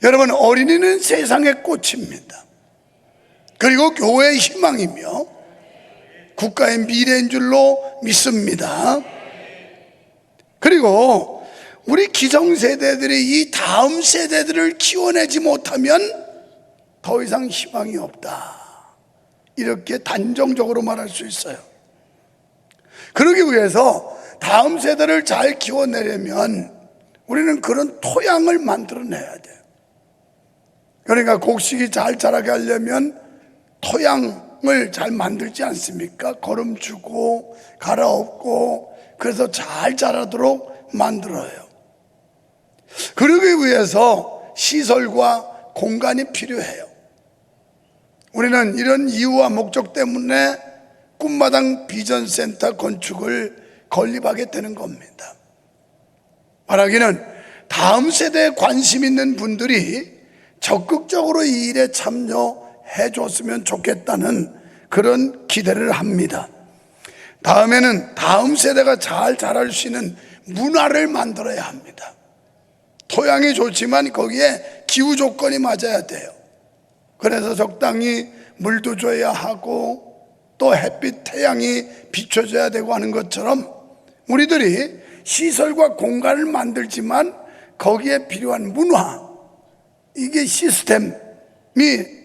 여러분, 어린이는 세상의 꽃입니다. 그리고 교회의 희망이며 국가의 미래인 줄로 믿습니다. 그리고 우리 기성세대들이 이 다음 세대들을 키워내지 못하면 더 이상 희망이 없다, 이렇게 단정적으로 말할 수 있어요. 그러기 위해서 다음 세대를 잘 키워내려면 우리는 그런 토양을 만들어내야 돼요. 그러니까 곡식이 잘 자라게 하려면 토양을 잘 만들지 않습니까? 거름 주고 갈아엎고, 그래서 잘 자라도록 만들어요. 그러기 위해서 시설과 공간이 필요해요. 우리는 이런 이유와 목적 때문에 꿈마당 비전센터 건축을 건립하게 되는 겁니다. 말하기는 다음 세대에 관심 있는 분들이 적극적으로 이 일에 참여해 줬으면 좋겠다는 그런 기대를 합니다. 다음에는 다음 세대가 잘 자랄 수 있는 문화를 만들어야 합니다. 토양이 좋지만 거기에 기후 조건이 맞아야 돼요. 그래서 적당히 물도 줘야 하고 또 햇빛, 태양이 비춰줘야 되고 하는 것처럼 우리들이 시설과 공간을 만들지만 거기에 필요한 문화, 이게 시스템이,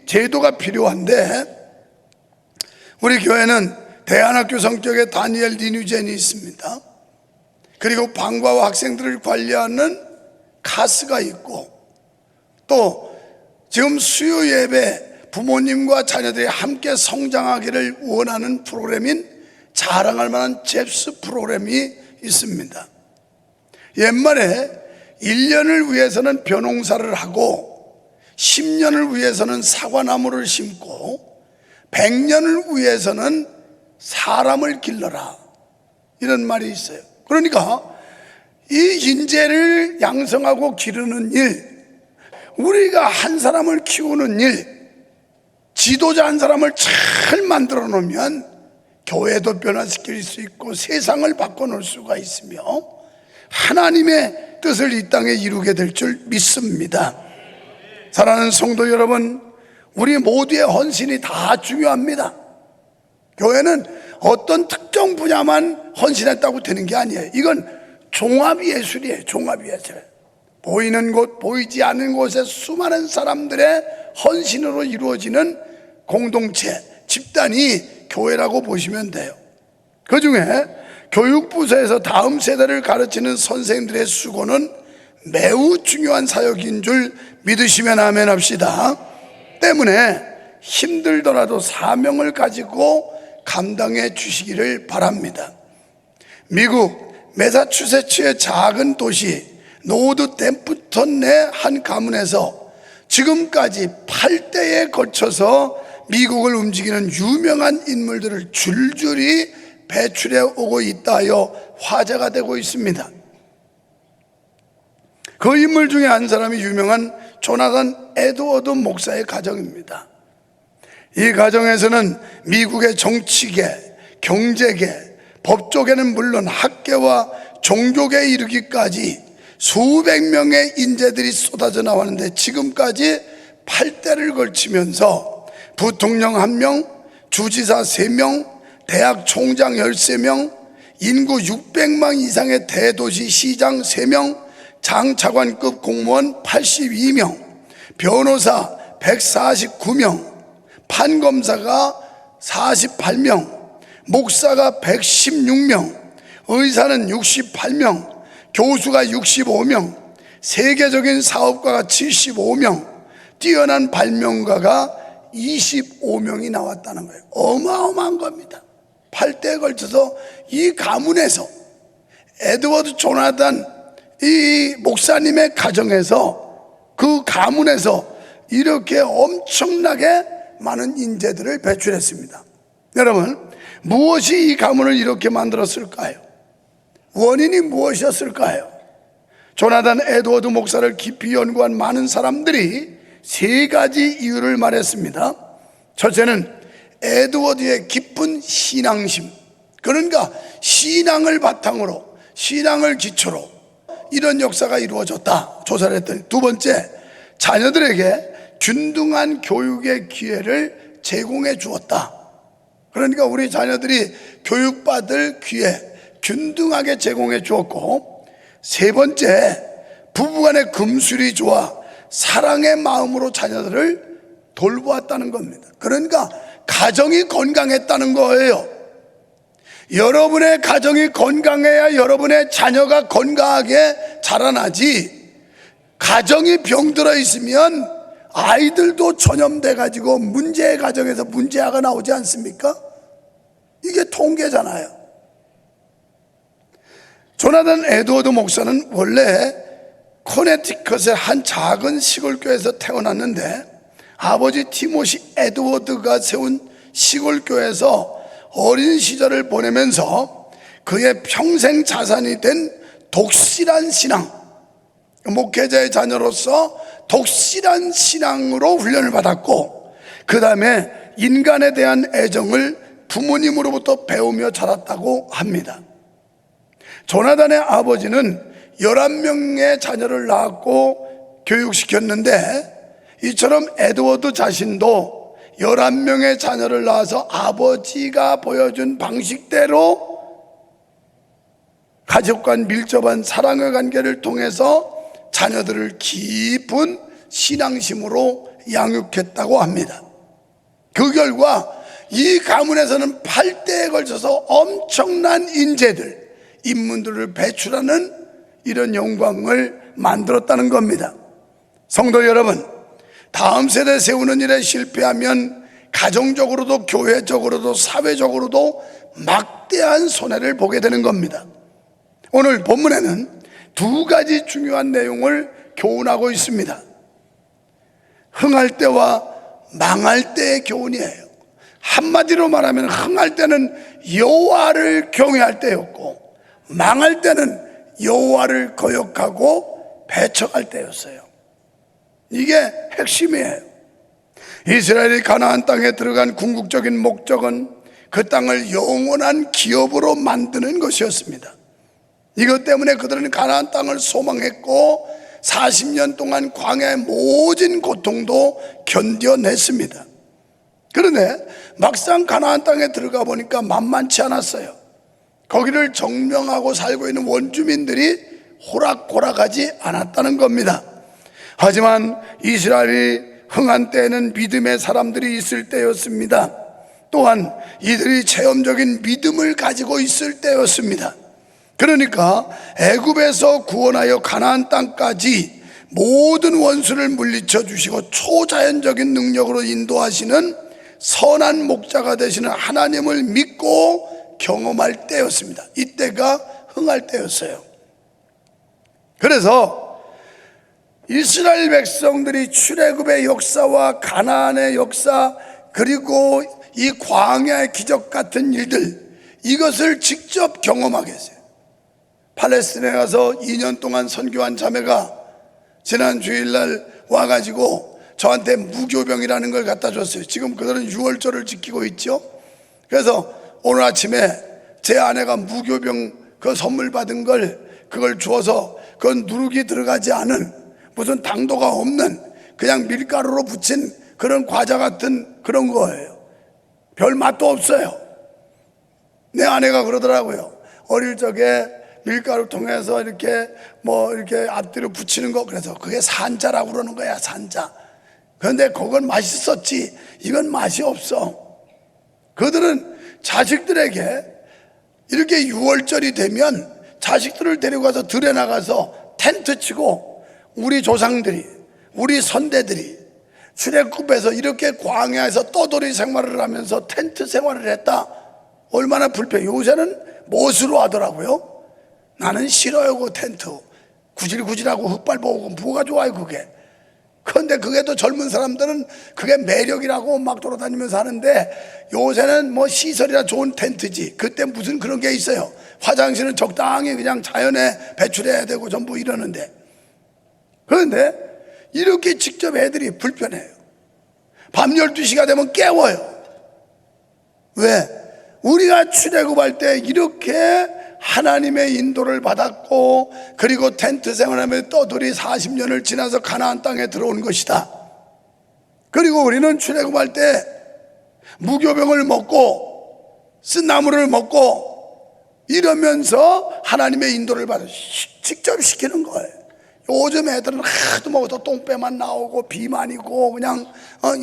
제도가 필요한데, 우리 교회는 대안학교 성격의 다니엘 리뉴젠이 있습니다. 그리고 방과후 학생들을 관리하는 카스가 있고, 또 지금 수요 예배 부모님과 자녀들이 함께 성장하기를 원하는 프로그램인 자랑할 만한 잽스 프로그램이 있습니다. 옛말에 1년을 위해서는 벼농사를 하고 10년을 위해서는 사과나무를 심고 100년을 위해서는 사람을 길러라, 이런 말이 있어요. 그러니까 이 인재를 양성하고 기르는 일, 우리가 한 사람을 키우는 일, 지도자 한 사람을 잘 만들어 놓으면 교회도 변화시킬 수 있고 세상을 바꿔놓을 수가 있으며 하나님의 뜻을 이 땅에 이루게 될 줄 믿습니다. 사랑하는 성도 여러분, 우리 모두의 헌신이 다 중요합니다. 교회는 어떤 특정 분야만 헌신했다고 되는 게 아니에요. 이건 종합예술이에요. 종합예술. 보이는 곳, 보이지 않는 곳에 수많은 사람들의 헌신으로 이루어지는 공동체, 집단이 교회라고 보시면 돼요. 그 중에 교육부서에서 다음 세대를 가르치는 선생님들의 수고는 매우 중요한 사역인 줄 믿으시면 아멘 합시다. 때문에 힘들더라도 사명을 가지고 감당해 주시기를 바랍니다. 미국 매사추세츠의 작은 도시 노드 댐프턴 내 한 가문에서 지금까지 8대에 거쳐서 미국을 움직이는 유명한 인물들을 줄줄이 배출해 오고 있다 하여 화제가 되고 있습니다. 그 인물 중에 한 사람이 유명한 조나단 에드워드 목사의 가정입니다. 이 가정에서는 미국의 정치계, 경제계, 법조계는 물론 학계와 종교계에 이르기까지 수백 명의 인재들이 쏟아져 나왔는데, 지금까지 8대를 걸치면서 부통령 1명, 주지사 3명, 대학 총장 13명, 인구 600만 이상의 대도시 시장 3명, 장차관급 공무원 82명, 변호사 149명, 판검사가 48명, 목사가 116명, 의사는 68명, 교수가 65명, 세계적인 사업가가 75명, 뛰어난 발명가가 25명이 나왔다는 거예요. 어마어마한 겁니다. 8대에 걸쳐서 이 가문에서, 에드워드 조나단 이 목사님의 가정에서, 그 가문에서 이렇게 엄청나게 많은 인재들을 배출했습니다. 여러분, 무엇이 이 가문을 이렇게 만들었을까요? 원인이 무엇이었을까요? 조나단 에드워드 목사를 깊이 연구한 많은 사람들이 3가지 이유를 말했습니다. 첫째는 에드워드의 깊은 신앙심, 그러니까 신앙을 바탕으로, 신앙을 기초로 이런 역사가 이루어졌다 조사를 했더니, 두 번째, 자녀들에게 균등한 교육의 기회를 제공해 주었다. 그러니까 우리 자녀들이 교육받을 기회 균등하게 제공해 주었고, 세 번째, 부부간의 금술이 좋아 사랑의 마음으로 자녀들을 돌보았다는 겁니다. 그러니까 가정이 건강했다는 거예요. 여러분의 가정이 건강해야 여러분의 자녀가 건강하게 자라나지, 가정이 병들어 있으면 아이들도 전염돼 가지고 문제의 가정에서 문제아가 나오지 않습니까? 이게 통계잖아요. 조나단 에드워드 목사는 원래 커네티컷의 한 작은 시골교회에서 태어났는데, 아버지 티모시 에드워드가 세운 시골교회에서 어린 시절을 보내면서 그의 평생 자산이 된 독실한 신앙, 목회자의 자녀로서 독실한 신앙으로 훈련을 받았고, 그 다음에 인간에 대한 애정을 부모님으로부터 배우며 자랐다고 합니다. 조나단의 아버지는 11명의 자녀를 낳았고 교육시켰는데, 이처럼 에드워드 자신도 11명의 자녀를 낳아서 아버지가 보여준 방식대로 가족과 밀접한 사랑의 관계를 통해서 자녀들을 깊은 신앙심으로 양육했다고 합니다. 그 결과 이 가문에서는 8대에 걸쳐서 엄청난 인재들, 인문들을 배출하는 이런 영광을 만들었다는 겁니다. 성도 여러분, 다음 세대 세우는 일에 실패하면 가정적으로도 교회적으로도 사회적으로도 막대한 손해를 보게 되는 겁니다. 오늘 본문에는 두 가지 중요한 내용을 교훈하고 있습니다. 흥할 때와 망할 때의 교훈이에요. 한마디로 말하면 흥할 때는 여호와를 경외할 때였고, 망할 때는 여호와를 거역하고 배척할 때였어요. 이게 핵심이에요. 이스라엘이 가나안 땅에 들어간 궁극적인 목적은 그 땅을 영원한 기업으로 만드는 것이었습니다. 이것 때문에 그들은 가나안 땅을 소망했고 40년 동안 광야의 모진 고통도 견뎌냈습니다. 그런데 막상 가나안 땅에 들어가 보니까 만만치 않았어요. 거기를 정명하고 살고 있는 원주민들이 호락호락하지 않았다는 겁니다. 하지만 이스라엘이 흥한 때에는 믿음의 사람들이 있을 때였습니다. 또한 이들이 체험적인 믿음을 가지고 있을 때였습니다. 그러니까 애굽에서 구원하여 가나안 땅까지 모든 원수를 물리쳐 주시고 초자연적인 능력으로 인도하시는 선한 목자가 되시는 하나님을 믿고 경험할 때였습니다. 이때가 흥할 때였어요. 그래서 이스라엘 백성들이 출애굽의 역사와 가나안의 역사, 그리고 이 광야의 기적 같은 일들, 이것을 직접 경험하게 했어요. 팔레스타인에 가서 2년 동안 선교한 자매가 지난 주일날 와가지고 저한테 무교병이라는 걸 갖다 줬어요. 지금 그들은 6월절을 지키고 있죠. 그래서 오늘 아침에 제 아내가 무교병 그 선물 받은 걸 그걸 주어서 그건 누룩이 들어가지 않은 무슨 당도가 없는 그냥 밀가루로 부친 그런 과자 같은 그런 거예요. 별 맛도 없어요. 내 아내가 그러더라고요. 어릴 적에 밀가루 통해서 이렇게 이렇게 앞뒤로 붙이는 거, 그래서 그게 산자라고 그러는 거야, 산자. 그런데 그건 맛있었지, 이건 맛이 없어. 그들은 자식들에게 이렇게 6월절이 되면 자식들을 데리고 가서 들에 나가서 텐트 치고, 우리 조상들이, 우리 선대들이 출애굽에서 이렇게 광야에서 떠돌이 생활을 하면서 텐트 생활을 했다. 얼마나 불편해. 요새는 못으로 하더라고요. 나는 싫어요, 그 텐트. 구질구질하고 흙발보고 뭐가 좋아요, 그게. 그런데 그게 또 젊은 사람들은 그게 매력이라고 막 돌아다니면서 하는데, 요새는 뭐 시설이라 좋은 텐트지. 그때 무슨 그런 게 있어요. 화장실은 적당히 그냥 자연에 배출해야 되고 전부 이러는데. 그런데 이렇게 직접 애들이 불편해요. 밤 12시가 되면 깨워요. 왜? 우리가 출애굽할 때 이렇게 하나님의 인도를 받았고, 그리고 텐트 생활하며 떠돌이 40년을 지나서 가나안 땅에 들어온 것이다. 그리고 우리는 출애굽할 때 무교병을 먹고 쓴나물을 먹고 이러면서 하나님의 인도를 받아 직접 시키는 거예요. 요즘 애들은 하도 먹어서 똥배만 나오고 비만이고 그냥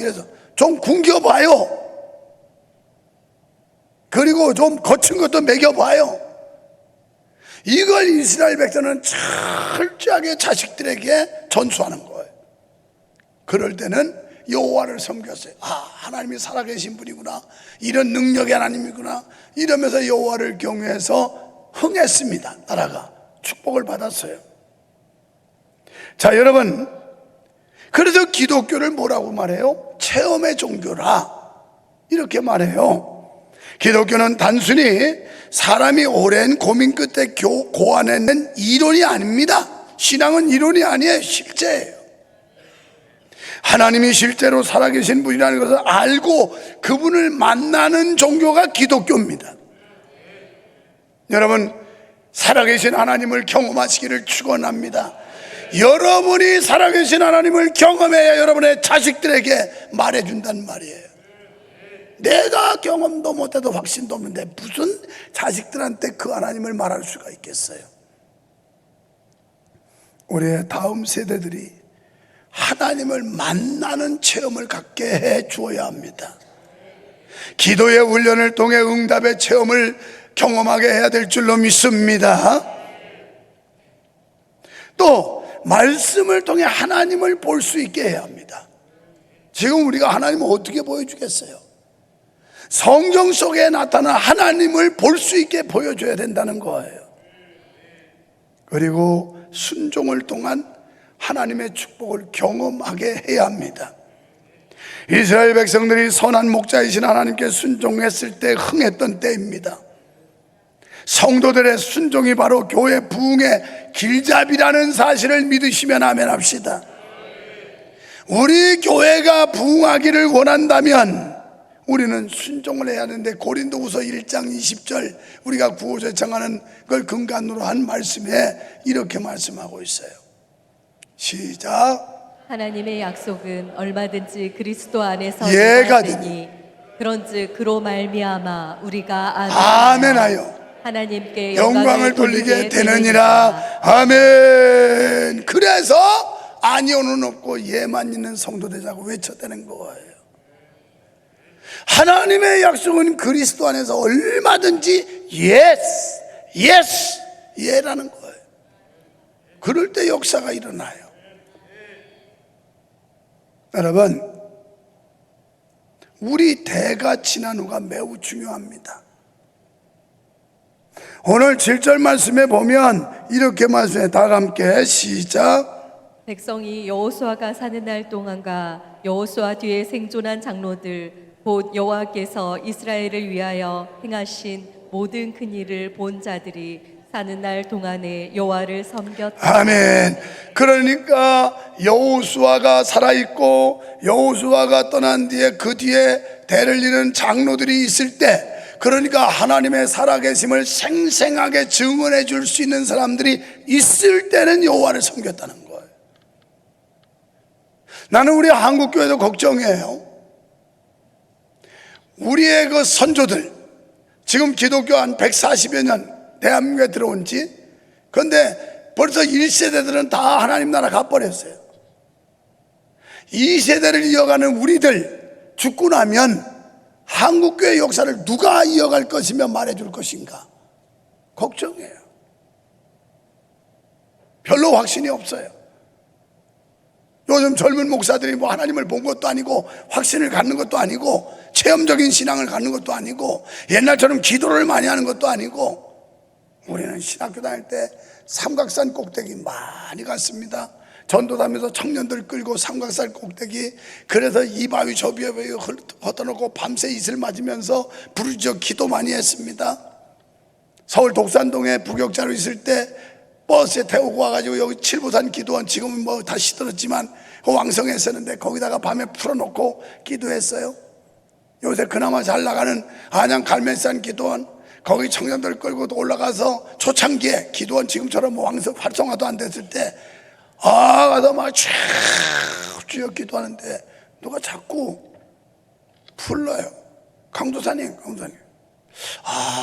이래서 좀 굶겨봐요. 그리고 좀 거친 것도 먹여봐요. 이걸 이스라엘 백성은 철저하게 자식들에게 전수하는 거예요. 그럴 때는 여호와를 섬겼어요. 하나님이 살아계신 분이구나, 이런 능력의 하나님이구나, 이러면서 여호와를 경외해서 흥했습니다. 나라가 축복을 받았어요. 자, 여러분, 그래서 기독교를 뭐라고 말해요? 체험의 종교라 이렇게 말해요. 기독교는 단순히 사람이 오랜 고민 끝에 고안해낸 이론이 아닙니다. 신앙은 이론이 아니에요, 실제예요. 하나님이 실제로 살아계신 분이라는 것을 알고 그분을 만나는 종교가 기독교입니다. 여러분, 살아계신 하나님을 경험하시기를 축원합니다. 여러분이 살아계신 하나님을 경험해야 여러분의 자식들에게 말해준단 말이에요. 내가 경험도 못해도 확신도 없는데 무슨 자식들한테 그 하나님을 말할 수가 있겠어요? 우리의 다음 세대들이 하나님을 만나는 체험을 갖게 해 주어야 합니다. 기도의 훈련을 통해 응답의 체험을 경험하게 해야 될 줄로 믿습니다. 또 말씀을 통해 하나님을 볼 수 있게 해야 합니다. 지금 우리가 하나님을 어떻게 보여주겠어요? 성경 속에 나타난 하나님을 볼 수 있게 보여줘야 된다는 거예요. 그리고 순종을 통한 하나님의 축복을 경험하게 해야 합니다. 이스라엘 백성들이 선한 목자이신 하나님께 순종했을 때 흥했던 때입니다. 성도들의 순종이 바로 교회 부흥의 길잡이라는 사실을 믿으시면 아멘 합시다. 우리 교회가 부흥하기를 원한다면 우리는 순종을 해야 하는데, 고린도후서 1장 20절 우리가 구호제창하는 걸 근간으로 한 말씀에 이렇게 말씀하고 있어요. 시작. 하나님의 약속은 얼마든지 그리스도 안에서 예가 되니 그런즉 그로 말미암아 우리가 아멘하여 하나님께 영광을 돌리게 되느니라. 아멘. 그래서 아니오는 없고 예만 있는 성도 되자고 외쳐대는 거예요. 하나님의 약속은 그리스도 안에서 얼마든지 yes, 예라는 거예요. 그럴 때 역사가 일어나요. 여러분, 우리 대가 지난 후가 매우 중요합니다. 오늘 7절 말씀에 보면 이렇게 말씀해, 다 함께 시작. 백성이 여호수아가 사는 날 동안과 여호수아 뒤에 생존한 장로들 곧 여호와께서 이스라엘을 위하여 행하신 모든 큰 일을 본 자들이 사는 날 동안에 여호와를 섬겼다. 아멘. 그러니까 여호수아가 살아있고 여호수아가 떠난 뒤에 그 뒤에 대를 이는 장로들이 있을 때, 그러니까 하나님의 살아계심을 생생하게 증언해 줄 수 있는 사람들이 있을 때는 여호와를 섬겼다는 거예요. 나는 우리 한국교회도 걱정해요. 우리의 그 선조들, 지금 기독교 한 140여 년 대한민국에 들어온 지, 그런데 벌써 1세대들은 다 하나님 나라 가버렸어요. 2세대를 이어가는 우리들 죽고 나면 한국교회 역사를 누가 이어갈 것이며 말해줄 것인가 걱정해요. 별로 확신이 없어요. 요즘 젊은 목사들이 뭐 하나님을 본 것도 아니고 확신을 갖는 것도 아니고 체험적인 신앙을 갖는 것도 아니고 옛날처럼 기도를 많이 하는 것도 아니고, 우리는 신학교 다닐 때 삼각산 꼭대기 많이 갔습니다. 전도사면서 청년들 끌고 삼각산 꼭대기, 그래서 이 바위 저 바위 걷어놓고 밤새 이슬 맞으면서 부르짖어 기도 많이 했습니다. 서울 독산동에 부격자로 있을 때 버스에 태우고 와가지고 여기 칠보산 기도원, 지금은 뭐 다 시들었지만 왕성했었는데 거기다가 밤에 풀어놓고 기도했어요. 요새 그나마 잘 나가는 안양 갈매산 기도원, 거기 청년들 끌고 올라가서 초창기에 기도원 지금처럼 뭐 왕석 활성화도 안 됐을 때 가서 막 주여 기도하는데 누가 자꾸 불러요. 강도사님.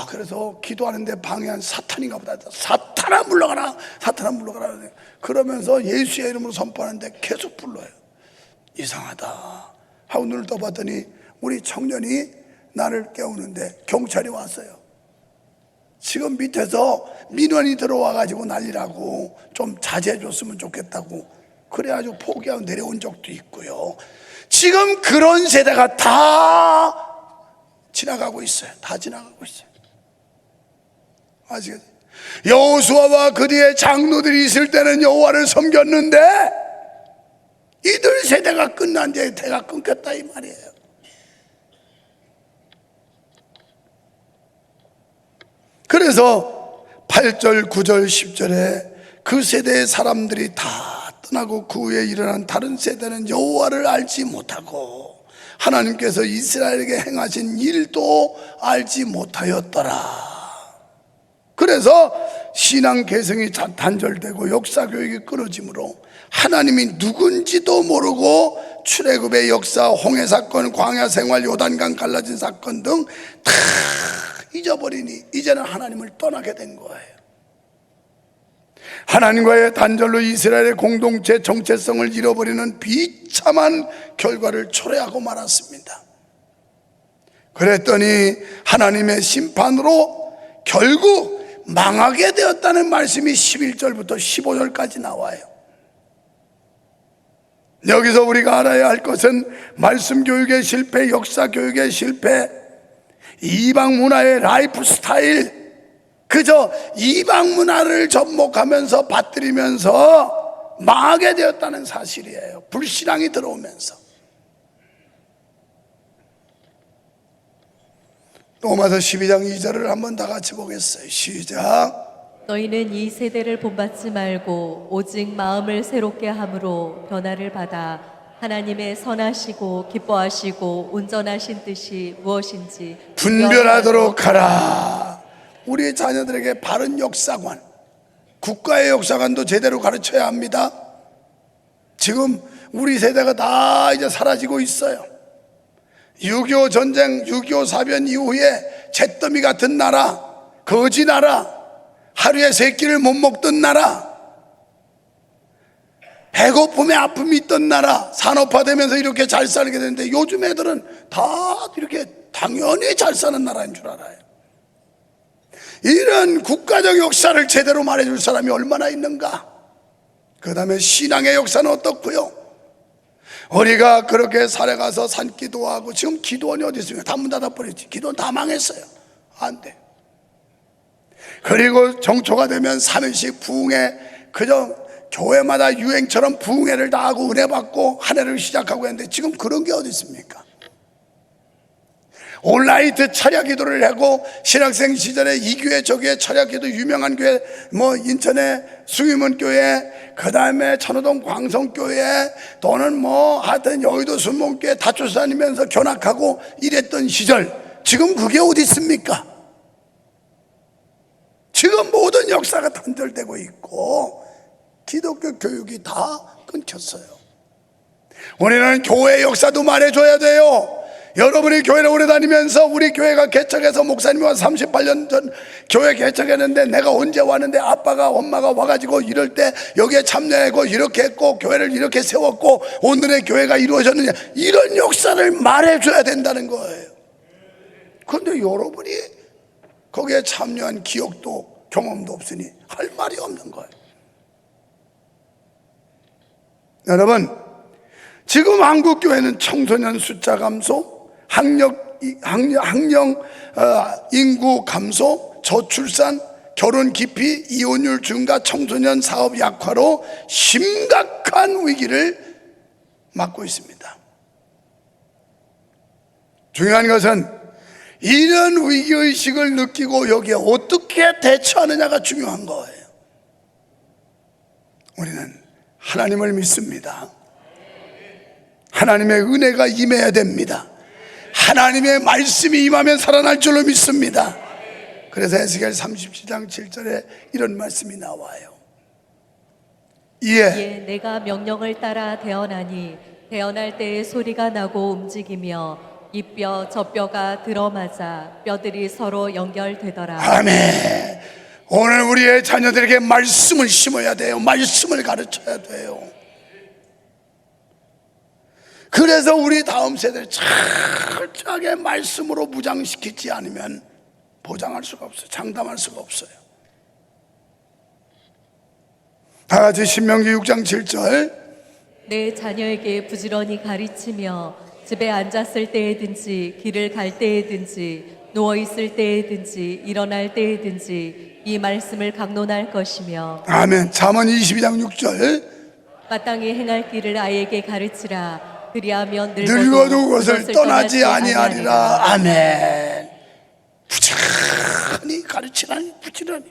그래서 기도하는데 방해한 사탄인가 보다. 사탄아 물러가라. 사탄아 물러가라. 그러면서 예수의 이름으로 선포하는데 계속 불러요. 이상하다 하고 눈을 떠봤더니 우리 청년이 나를 깨우는데 경찰이 왔어요. 지금 밑에서 민원이 들어와가지고 난리라고 좀 자제해 줬으면 좋겠다고 그래가지고 포기하고 내려온 적도 있고요. 지금 그런 세대가 다 지나가고 있어요. 다 지나가고 있어요. 아시겠어요? 여호수아와 그 뒤에 장로들이 있을 때는 여호와를 섬겼는데 이들 세대가 끝난 뒤에 대가 끊겼다 이 말이에요. 그래서 8절, 9절, 10절에 그 세대의 사람들이 다 떠나고 그 후에 일어난 다른 세대는 여호와를 알지 못하고 하나님께서 이스라엘에게 행하신 일도 알지 못하였더라. 그래서 신앙 개성이 단절되고 역사 교육이 끊어지므로 하나님이 누군지도 모르고 출애굽의 역사, 홍해 사건, 광야 생활, 요단강 갈라진 사건 등 다 잊어버리니 이제는 하나님을 떠나게 된 거예요. 하나님과의 단절로 이스라엘의 공동체 정체성을 잃어버리는 비참한 결과를 초래하고 말았습니다. 그랬더니 하나님의 심판으로 결국 망하게 되었다는 말씀이 11절부터 15절까지 나와요. 여기서 우리가 알아야 할 것은 말씀 교육의 실패, 역사 교육의 실패, 이방 문화의 라이프 스타일, 그저 이방 문화를 접목하면서 받들이면서 망하게 되었다는 사실이에요. 불신앙이 들어오면서. 로마서 12장 2절을 한번 다 같이 보겠어요. 시작. 너희는 이 세대를 본받지 말고 오직 마음을 새롭게 함으로 변화를 받아 하나님의 선하시고 기뻐하시고 온전하신 뜻이 무엇인지 분별하도록 하라. 우리 자녀들에게 바른 역사관, 국가의 역사관도 제대로 가르쳐야 합니다. 지금 우리 세대가 다 이제 사라지고 있어요. 6.25 전쟁, 6.25 사변 이후에 잿더미 같은 나라, 거지 나라, 하루에 3끼를 못 먹던 나라, 배고픔에 아픔이 있던 나라, 산업화되면서 이렇게 잘 살게 되는데 요즘 애들은 다 이렇게 당연히 잘 사는 나라인 줄 알아요. 이런 국가적 역사를 제대로 말해줄 사람이 얼마나 있는가. 그 다음에 신앙의 역사는 어떻고요? 우리가 그렇게 살아가서 산기도하고, 지금 기도원이 어디 있습니까? 다 문 닫아버렸지. 기도원 다 망했어요. 안 돼. 그리고 정초가 되면 3일씩 부흥회, 그저 교회마다 유행처럼 부흥회를 다 하고 은혜 받고 한 해를 시작하고 했는데 지금 그런 게 어디 있습니까? 온라이트 철야 기도를 하고, 신학생 시절에 이 교회 저 교회 철야 기도 유명한 교회, 뭐 인천의 수유문 교회, 그 다음에 천호동 광성교회, 또는 뭐 하여튼 여의도 순몽교회 다 쫓아다니면서 견학하고 이랬던 시절, 지금 그게 어디 있습니까? 지금 모든 역사가 단절되고 있고 기독교 교육이 다 끊겼어요. 우리는 교회 역사도 말해줘야 돼요. 여러분이 교회를 오래 다니면서 우리 교회가 개척해서 목사님이 와서 38년 전 교회 개척했는데 내가 언제 왔는데 아빠가 엄마가 와가지고 이럴 때 여기에 참여하고 이렇게 했고 교회를 이렇게 세웠고 오늘의 교회가 이루어졌느냐, 이런 역사를 말해줘야 된다는 거예요. 그런데 여러분이 거기에 참여한 기억도 경험도 없으니 할 말이 없는 거예요. 여러분, 지금 한국교회는 청소년 숫자 감소, 학령 인구 감소, 저출산, 결혼 기피, 이혼율 증가, 청소년 사업 약화로 심각한 위기를 맞고 있습니다. 중요한 것은 이런 위기의식을 느끼고 여기에 어떻게 대처하느냐가 중요한 거예요. 우리는 하나님을 믿습니다. 하나님의 은혜가 임해야 됩니다. 하나님의 말씀이 임하면 살아날 줄로 믿습니다. 그래서 에스겔 37장 7절에 이런 말씀이 나와요. 이에 내가 명령을 따라 태어나니 태어날 때에 소리가 나고 움직이며 이 뼈 저 뼈가 들어맞아 뼈들이 서로 연결되더라. 아멘. 오늘 우리의 자녀들에게 말씀을 심어야 돼요. 말씀을 가르쳐야 돼요. 그래서 우리 다음 세대를 철저하게 말씀으로 무장시키지 않으면 보장할 수가 없어요. 장담할 수가 없어요. 다 같이 신명기 6장 7절. 내 자녀에게 부지런히 가르치며 집에 앉았을 때에든지 길을 갈 때에든지 누워 있을 때에든지 일어날 때에든지 이 말씀을 강론할 것이며 아멘. 잠언 22장 6절. 마땅히 행할 길을 아이에게 가르치라. 그리하면 늙어도 그것을 떠나지 아니하리라. 아멘. 부지런히 가르치라니, 부지런히.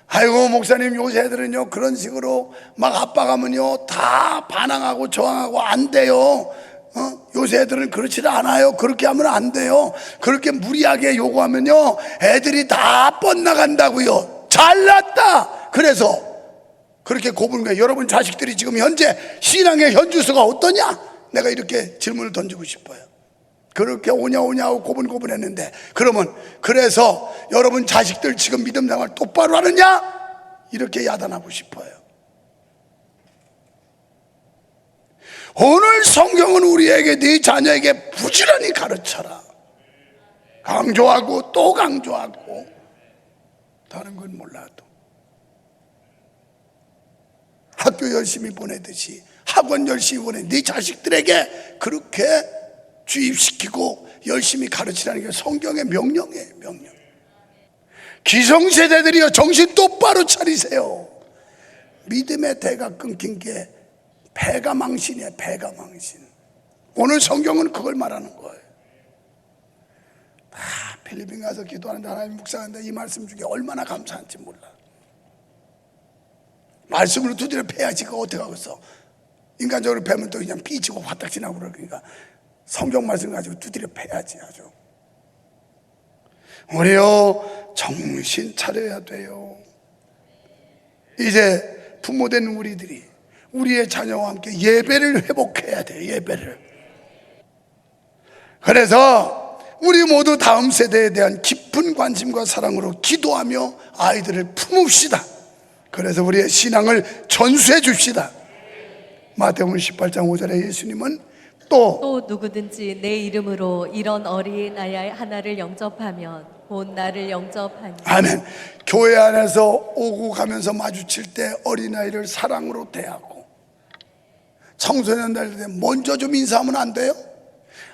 아이고 목사님, 요새 애들은요 그런 식으로 막 압박하면요 다 반항하고 저항하고 안 돼요. 요새 애들은 그렇지 않아요. 그렇게 하면 안 돼요. 그렇게 무리하게 요구하면요 애들이 다 뻗나간다고요. 잘났다. 그래서 그렇게 고부는 거예요. 여러분 자식들이 지금 현재 신앙의 현주소가 어떠냐? 내가 이렇게 질문을 던지고 싶어요. 그렇게 오냐 하고 고분고분했는데, 그러면 그래서 여러분 자식들 지금 믿음 생활 똑바로 하느냐? 이렇게 야단하고 싶어요. 오늘 성경은 우리에게, 네 자녀에게 부지런히 가르쳐라. 강조하고 또 강조하고, 다른 건 몰라도 학교 열심히 보내듯이 학원 열심히 보내, 네 자식들에게 그렇게 주입시키고 열심히 가르치라는 게 성경의 명령이에요. 명령. 기성세대들이여 정신 똑바로 차리세요. 믿음의 대가 끊긴 게 배가 망신이에요. 배가 망신. 오늘 성경은 그걸 말하는 거예요. 필리핀 가서 기도하는데 하나님 묵상하는데 이 말씀 중에 얼마나 감사한지 몰라. 말씀으로 두드려 패야지 그거 어떻게 하겠어. 인간적으로 패면 또 그냥 삐치고 화딱 지나고 그러니까 성경 말씀 가지고 두드려 패야지. 아주 우리요 정신 차려야 돼요. 이제 부모된 우리들이 우리의 자녀와 함께 예배를 회복해야 돼요. 예배를. 그래서 우리 모두 다음 세대에 대한 깊은 관심과 사랑으로 기도하며 아이들을 품읍시다. 그래서 우리의 신앙을 전수해 줍시다. 마태복음 18장 5절에 예수님은 또 누구든지 내 이름으로 이런 어린아이 하나를 영접하면 곧 나를 영접하니. 아멘. 교회 안에서 오고 가면서 마주칠 때 어린아이를 사랑으로 대하고, 청소년들 때 먼저 좀 인사하면 안 돼요?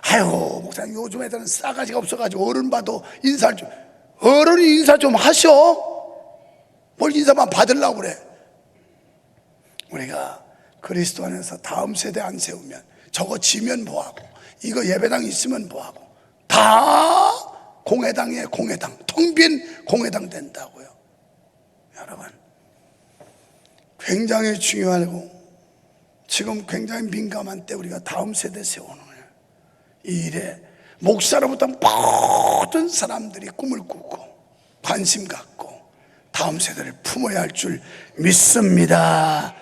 아유 목사님 요즘 애들은 싸가지가 없어가지고 어른 봐도 인사를 좀, 어른이 인사 좀 하셔. 뭘 인사만 받으려고 그래. 우리가 그리스도 안에서 다음 세대 안 세우면, 저거 지면 뭐하고, 이거 예배당 있으면 뭐하고, 다 공회당이에요. 공회당. 텅 빈 공회당 된다고요. 여러분 굉장히 중요하고 지금 굉장히 민감한 때 우리가 다음 세대 세우는 거예요. 이 일에 목사로부터 모든 사람들이 꿈을 꾸고 관심 갖고 다음 세대를 품어야 할 줄 믿습니다.